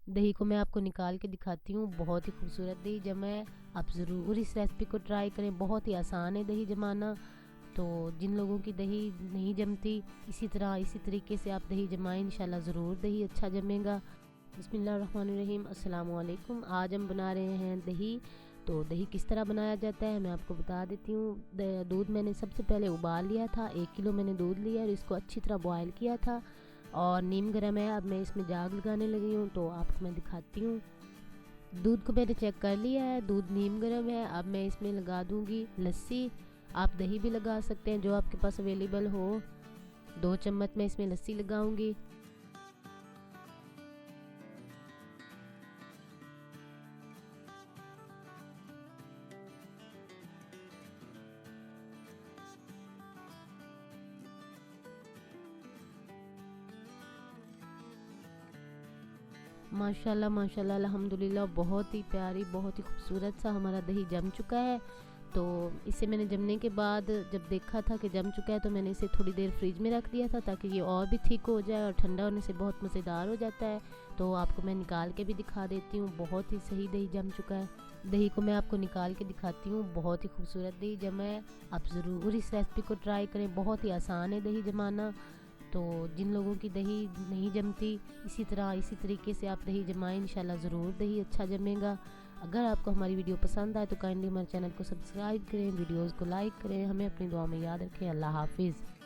दही को मैं आपको निकाल के दिखाती हूँ। बहुत ही खूबसूरत दही जमा है। आप ज़रूर इस रेसिपी को ट्राई करें। बहुत ही आसान है दही जमाना। तो जिन लोगों की दही नहीं जमती, इसी तरीके से आप दही जमाएं, इंशाल्लाह ज़रूर दही अच्छा जमेगा। बिस्मिल्लाहिर्रहमानिर्रहीम। अस्सलाम वालेकुम। आज हम बना रहे हैं दही। तो दही किस तरह बनाया जाता है मैं आपको बता देती हूँ। दूध मैंने सबसे पहले उबाल लिया था। 1 किलो मैंने दूध लिया और इसको अच्छी तरह बॉयल किया था और नीम गर्म है। अब मैं इसमें जाग लगाने लगी हूँ, तो आपको मैं दिखाती हूँ। दूध को मैंने चेक कर लिया है, दूध नीम गर्म है। अब मैं इसमें लगा दूँगी लस्सी। आप दही भी लगा सकते हैं जो आपके पास अवेलेबल हो। 2 चम्मच मैं इसमें लस्सी लगाऊंगी। माशाल्लाह माशाल्लाह अल्हम्दुलिल्लाह, बहुत ही प्यारी, बहुत ही खूबसूरत सा हमारा दही जम चुका है। तो इसे मैंने जमने के बाद जब देखा था कि जम चुका है, तो मैंने इसे थोड़ी देर फ्रिज में रख दिया था ताकि ये और भी थिक हो जाए, और ठंडा होने से बहुत मज़ेदार हो जाता है। तो आपको मैं निकाल के भी दिखा देती हूँ। बहुत ही सही दही जम चुका है। दही को मैं आपको निकाल के दिखाती हूँ। बहुत ही खूबसूरत दही जमा है। आप ज़रूर इस रेसिपी को ट्राई करें। बहुत ही आसान है दही जमाना। तो जिन लोगों की दही नहीं जमती, इसी तरीके से आप दही जमाएं, इंशाल्लाह ज़रूर दही अच्छा जमेगा। अगर आपको हमारी वीडियो पसंद आए तो काइंडली हमारे चैनल को सब्सक्राइब करें, वीडियोस को लाइक करें, हमें अपनी दुआ में याद रखें। अल्लाह हाफिज़।